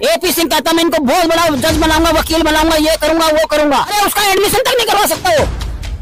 AP Singh कहता मैं इनको बहुत बड़ा जज बनाऊंगा, वकील बनाऊंगा, ये करूंगा वो करूंगा। अरे उसका एडमिशन तक नहीं करवा सकता वो।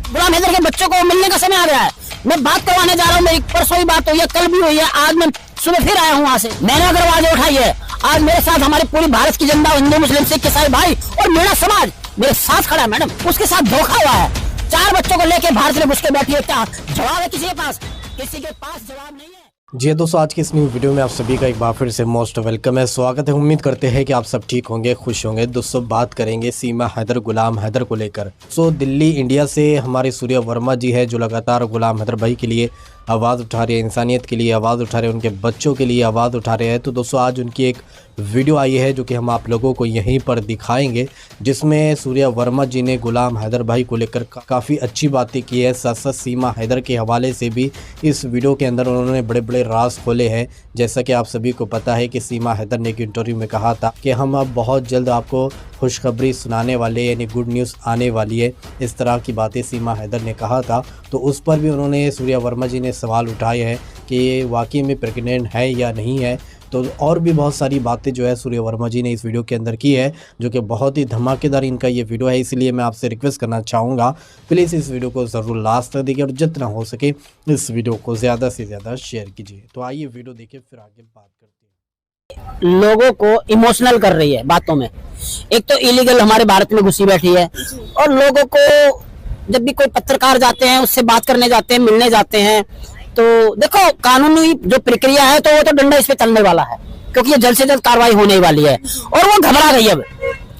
गुलाम हैदर के बच्चों को मिलने का समय आ गया है। मैं बात करवाने जा रहा हूँ, मेरी परसों ही बात हुई है, कल भी हुई है, आज मैं सुबह फिर आया हूँ वहां से। मैंने अगर आवाज उठाई है, आज मेरे साथ हमारी पूरी भारत की जनता, हिंदू मुस्लिम सिख ईसाई भाई और मेरा समाज मेरे साथ खड़ा है। मैडम उसके साथ धोखा हुआ है। 4 बच्चों को लेके भारत में घुस के बैठी है। क्या जवाब है किसी के पास? किसी के पास जवाब नहीं है। जी दोस्तों, आज की इस न्यू वीडियो में आप सभी का एक बार फिर से मोस्ट वेलकम है, स्वागत है। उम्मीद करते हैं कि आप सब ठीक होंगे, खुश होंगे। दोस्तों बात करेंगे सीमा हैदर, गुलाम हैदर को लेकर। दिल्ली इंडिया से हमारे सूर्या वर्मा जी है जो लगातार गुलाम हैदर भाई के लिए आवाज़ उठा रहे हैं, इंसानियत के लिए आवाज़ उठा रहे हैं, उनके बच्चों के लिए आवाज़ उठा रहे हैं। तो दोस्तों आज उनकी एक वीडियो आई है जो कि हम आप लोगों को यहीं पर दिखाएंगे, जिसमें सूर्या वर्मा जी ने गुलाम हैदर भाई को लेकर काफ़ी अच्छी बातें की है। साथ साथ सीमा हैदर के हवाले से भी इस वीडियो के अंदर उन्होंने बड़े बड़े राज खोले हैं। जैसा कि आप सभी को पता है कि सीमा हैदर ने एक इंटरव्यू में कहा था कि हम अब बहुत जल्द आपको खुशखबरी सुनाने वाले, यानी गुड न्यूज़ आने वाली है। इस तरह की बातें सीमा हैदर ने कहा था। तो उस पर भी उन्होंने, सूर्या वर्मा जी ने सवाल उठाए हैं कि ये वाकई में प्रेग्नेंट है या नहीं है। तो और भी बहुत सारी बातें जो है सूर्या वर्मा जी ने इस वीडियो के अंदर की है, जो कि बहुत ही धमाकेदार इनका ये वीडियो है। इसलिए मैं आपसे रिक्वेस्ट करना चाहूँगा, प्लीज़ इस वीडियो को ज़रूर लास्ट तक देखिए और जितना हो सके इस वीडियो को ज़्यादा से ज़्यादा शेयर कीजिए। तो आइए वीडियो देखिए, फिर आगे बात करते हैं। लोगों को इमोशनल कर रही है बातों में। एक तो इलीगल हमारे भारत में घुसी बैठी है, और लोगों को जब भी कोई पत्रकार जाते हैं, उससे बात करने जाते हैं, मिलने जाते हैं, तो देखो कानूनी जो प्रक्रिया है तो वो तो डंडा इस पे चलने वाला है, क्योंकि ये जल्द से जल्द कार्रवाई होने वाली है। और वो घबरा गई अब,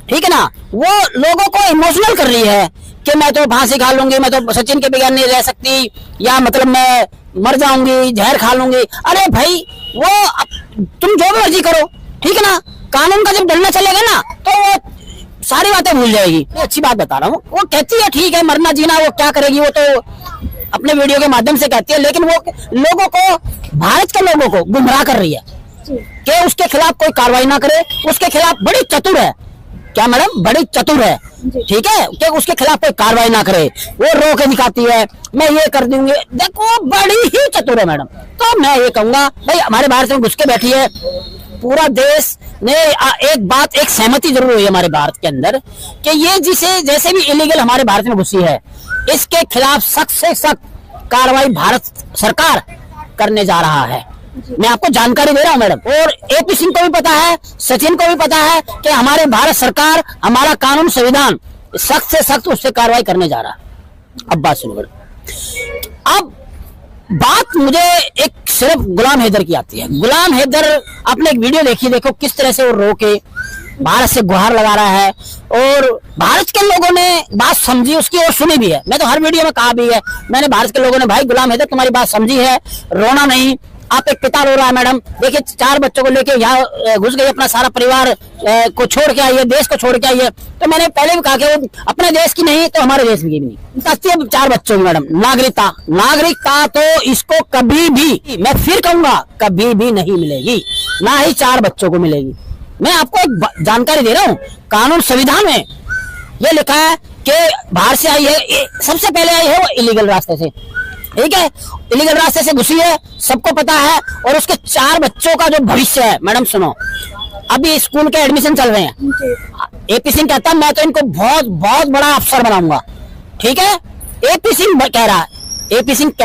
ठीक है ना। वो लोगों को इमोशनल कर रही है कि मैं तो फांसी खा लूंगी, मैं तो सचिन के बगैर नहीं रह सकती, या मतलब मैं मर जाऊंगी, जहर खा लूंगी। अरे भाई वो तुम जो भी मर्जी करो, ठीक है ना। कानून का जब डंडा चलेगा ना तो वो सारी बातें भूल जाएगी। अच्छी बात बता रहा हूँ। वो कहती है ठीक है, मरना जीना वो क्या करेगी, वो तो अपने वीडियो के माध्यम से कहती है, लेकिन वो लोगों को, भारत के लोगों को गुमराह कर रही है कि उसके खिलाफ कोई कार्रवाई ना करे। उसके खिलाफ बड़ी चतुर है, क्या मैडम, बड़ी चतुर है, ठीक है, कि उसके खिलाफ कोई कार्रवाई ना करे। वो रो के दिखाती है, मैं ये कर दूंगी। देखो बड़ी ही चतुर है मैडम। तो मैं ये कहूंगा भाई, हमारे भारत में घुस के बैठी है, पूरा देश ने एक सहमति जरूर हुई है हमारे भारत के अंदर कि ये जिसे जैसे भी इलीगल हमारे भारत में घुसी है, इसके खिलाफ सख्त से सख्त कार्रवाई भारत सरकार करने जा रहा है। मैं आपको जानकारी दे रहा हूं मैडम। और एपी सिंह को भी पता है, सचिन को भी पता है कि हमारे भारत सरकार, हमारा कानून संविधान सख्त से सख्त उससे कार्रवाई करने जा रहा है। अब बात सुनो, अब बात मुझे एक सिर्फ गुलाम हैदर की आती है। गुलाम हैदर, आपने एक वीडियो देखी, देखो किस तरह से वो रो के भारत से गुहार लगा रहा है, और भारत के लोगों ने बात समझी उसकी और सुनी भी है। मैं तो हर वीडियो में कहा भी है, मैंने भारत के लोगों ने, भाई गुलाम हैदर तुम्हारी बात समझी है, रोना नहीं। आप एक पिता रो रहा है मैडम, देखिए 4 बच्चों को लेके यहाँ घुस गई, अपना सारा परिवार को छोड़ के आई है, देश को छोड़ के आई है। तो मैंने पहले भी कहा कि वो अपने देश की नहीं तो हमारे देश की भी नहीं। 4 बच्चों की मैडम नागरिकता तो इसको कभी भी, मैं फिर कहूंगा, कभी भी नहीं मिलेगी, ना ही 4 बच्चों को मिलेगी। मैं आपको एक जानकारी दे रहा हूँ, कानून संविधान में ये लिखा है कि बाहर से आई है, सबसे पहले आई है वो इलीगल रास्ते से, ठीक है, इलीगल रास्ते से घुसी है, सबको पता है। और उसके 4 बच्चों का जो भविष्य है, मैडम सुनो, अभी स्कूल के एडमिशन चल रहे हैं। एपी सिंह कहता मैं तो इनको बहुत बहुत बड़ा अफसर बनाऊंगा, ठीक है। एपी सिंह कह रहा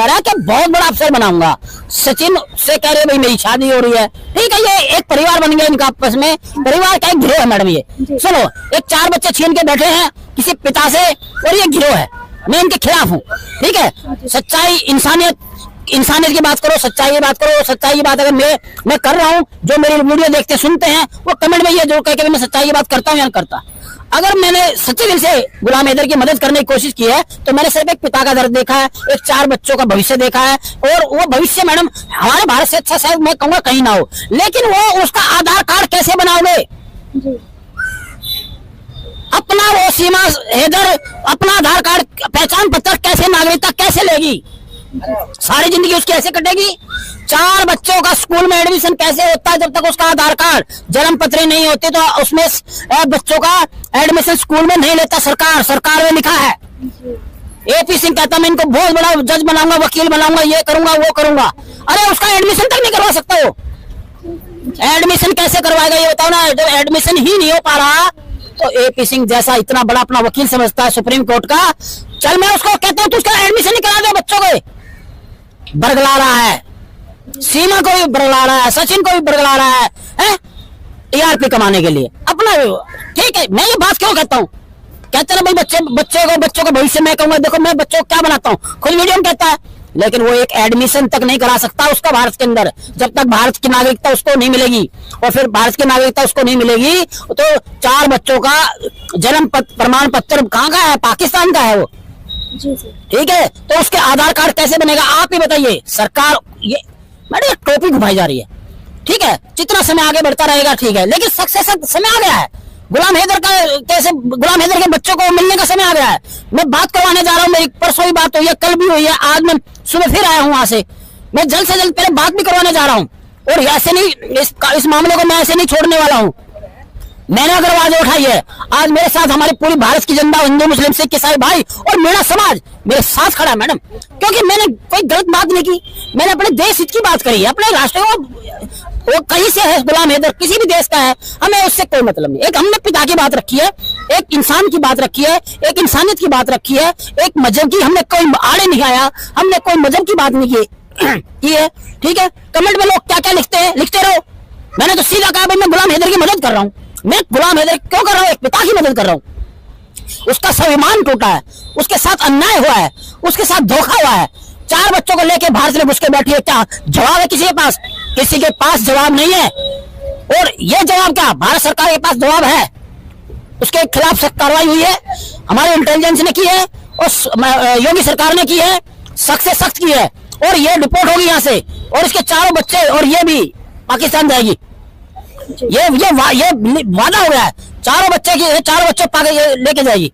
है कि बहुत बड़ा अफसर बनाऊंगा। सचिन से कह रहे भाई मेरी शादी हो रही है, ठीक है, ये एक परिवार बन गया इनका, आपस में परिवार का एक गिरोह है मैडम। ये सुनो, एक 4 बच्चे छीन के बैठे हैं किसी पिता से, और ये गिरोह है, मैं इनके खिलाफ हूँ, ठीक है। सच्चाई, इंसानियत की बात करो, सच्चाई की बात करो। सच्चाई की बात अगर मैं कर रहा हूँ, जो मेरी वीडियो देखते सुनते हैं वो कमेंट में ये जो कह के मैं सच्चाई की बात करता हूँ या नहीं करता। अगर मैंने सच्चे दिल से गुलाम हैदर की मदद करने की कोशिश की है, तो मैंने सिर्फ एक पिता का दर्द देखा है, एक 4 बच्चों का भविष्य देखा है। और वो भविष्य मैडम हमारे भारत से अच्छा शायद मैं कहूँगा कहीं ना हो, लेकिन वो उसका आधार कार्ड कैसे बनाओगे? अपना वो सीमा हैदर अपना आधार कार्ड, पहचान पत्र कैसे, नागरिकता कैसे लेगी? सारी जिंदगी उसकी ऐसे कटेगी। 4 बच्चों का स्कूल में एडमिशन कैसे होता है जब तक उसका आधार कार्ड, जन्म पत्र नहीं होती, तो उसमें बच्चों का एडमिशन स्कूल में नहीं लेता सरकार में लिखा है। एपी सिंह कहता मैं इनको बहुत बड़ा जज बनाऊंगा, वकील बनाऊंगा, ये करूंगा वो करूंगा। अरे उसका एडमिशन तक नहीं करवा सकता वो। एडमिशन कैसे करवाएगा ये बताओ ना। जब एडमिशन ही नहीं हो पा रहा तो एपी सिंह जैसा इतना बड़ा अपना वकील समझता है सुप्रीम कोर्ट का, चल मैं उसको कहता हूँ तू उसका एडमिशन ही करा दे बच्चों को। बरगला रहा है, सीमा को भी बरगला रहा है, सचिन को भी बरगला रहा है टीआरपी कमाने के लिए अपना। ठीक है, मैं ये बात क्यों कहता हूँ, कहते ना भाई बच्चों को भविष्य में कहूंगा, देखो मैं बच्चों को क्या बनाता हूँ, खुद वीडियो में कहता है, लेकिन वो एक एडमिशन तक नहीं करा सकता उसका भारत के अंदर, जब तक भारत की नागरिकता उसको नहीं मिलेगी। और फिर भारत की नागरिकता उसको नहीं मिलेगी तो 4 बच्चों का जन्म प्रमाण पत्र कहाँ का है, पाकिस्तान का है वो। ठीक है, तो उसके आधार कार्ड कैसे बनेगा आप ही बताइए। सरकार ये मैडम टोपी घुमाई जा रही है। ठीक है, जितना समय आगे बढ़ता रहेगा ठीक है, लेकिन सक्सेस समय आ गया है। गुलाम हैदर का कैसे, गुलाम हैदर के बच्चों को मिलने का समय आ गया है। मैं बात करवाने जा रहा हूँ, मेरी परसों ही बात हुई है, कल भी हुई है, आज मैं सुबह फिर आया हूँ वहां से। मैं जल्द से जल्द पहले बात भी करवाने जा रहा हूँ, और ऐसे नहीं इस मामले को मैं ऐसे नहीं छोड़ने वाला हूँ। मैंने अगर आवाज उठाई है, आज मेरे साथ हमारी पूरी भारत की जनता, हिंदू मुस्लिम सिख ईसाई भाई और मेरा समाज मेरे साथ खड़ा है मैडम, क्योंकि मैंने कोई गलत बात नहीं की, मैंने अपने देश हित की बात करी है, अपने राष्ट्र को। वो कहीं से है, गुलाम हैदर किसी भी देश का है, हमें उससे कोई मतलब नहीं। एक हमने पिता की बात रखी है, एक इंसान की बात रखी है, एक इंसानियत की बात रखी है, एक मजहब की हमने कोई आड़े नहीं आया, हमने कोई मजहब की बात नहीं की है। ठीक है, कमेंट में लोग क्या क्या लिखते हैं, लिखते रहो। मैंने तो सीधा कहा भाई मैं गुलाम हैदर की मदद कर रहा हूँ। मैं गुलाम हैदर क्यों कर रहा हूँ, एक पिता की मदद कर रहा हूँ। उसका स्वाभिमान टूटा है, उसके साथ अन्याय हुआ है, उसके साथ धोखा हुआ है। 4 बच्चों को लेके भारत में घुस के बैठी है, क्या जवाब है किसी के पास? किसी के पास जवाब नहीं है। और ये जवाब क्या भारत सरकार के पास जवाब है? उसके खिलाफ सख्त कार्रवाई हुई है, हमारे इंटेलिजेंस ने की है और योगी सरकार ने की है, सख्त से सख्त की है, और ये डिपोर्ट होगी यहाँ से, और इसके 4 बच्चे और ये भी पाकिस्तान जाएगी। ये वादा हो गया है, 4 बच्चे लेके जाएगी।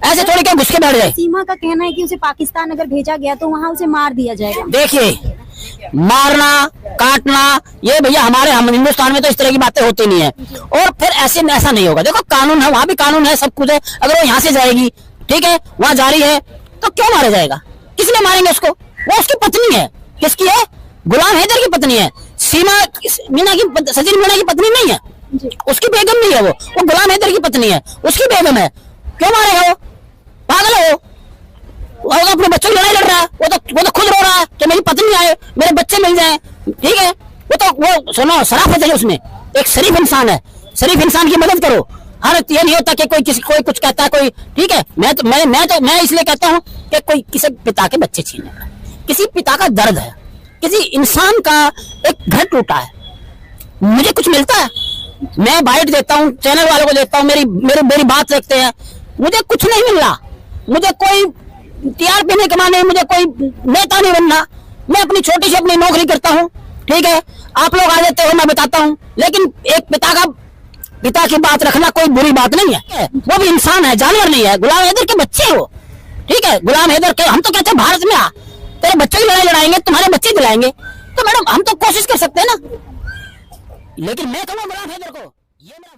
ऐसे थोड़ी क्या घुस के बैठ जाए। सीमा का कहना है कि उसे पाकिस्तान अगर भेजा गया तो वहाँ उसे मार दिया जाएगा। देखिए, मारना काटना ये भैया हम हिंदुस्तान में तो इस तरह की बातें होती नहीं है, और फिर ऐसा नहीं होगा। देखो कानून है, वहाँ भी कानून है, सब कुछ है। अगर वो यहाँ से जाएगी, ठीक है, वहाँ जारी है, तो क्यों मारा जाएगा? किसने मारेंगे उसको? वो उसकी पत्नी है। किसकी है? गुलाम हैदर की पत्नी है। सचिन मीना की पत्नी नहीं है, उसकी बेगम नहीं है, वो गुलाम हैदर की पत्नी है, उसकी बेगम है। क्यों मारेगा वो? पागल है वो अपने बच्चों की लड़ाई लड़ रहा है। वो तो खुद रो रहा है कि मेरी पत्नी आए, मेरे बच्चे मिल जाए। ठीक है, वो सुनो, शराफत है उसमें। एक शरीफ इंसान है, शरीफ इंसान की मदद करो। हर ये नहीं होता कि कोई कुछ कहता है, कोई ठीक है। मैं इसलिए कहता हूँ कि कोई किसी पिता के बच्चे छीने, किसी पिता का दर्द है, किसी इंसान का एक घर टूटा है, मुझे कुछ मिलता है? मैं बाइट देता हूँ, चैनल वालों को देता हूँ, मेरी बात देखते हैं, मुझे कुछ नहीं मिल रहा। मुझे कोई टीआरपी नहीं कमाने, मुझे कोई नेता नहीं बनना। मैं अपनी छोटी सी अपनी नौकरी करता हूँ। ठीक है, आप लोग आ जाते हो, मैं बताता हूँ, लेकिन एक पिता की बात रखना कोई बुरी बात नहीं है। वो भी इंसान है, जानवर नहीं है। गुलाम हैदर के बच्चे हो, ठीक है, गुलाम हैदर के। हम तो कहते हैं भारत में आ, तेरे बच्चों की लड़ाई लड़ाएंगे, तुम्हारे बच्चे दिलाएंगे। तो मैडम हम तो कोशिश कर सकते हैं ना, लेकिन मैं कहूँगा गुलाम हैदर को, ये मेरा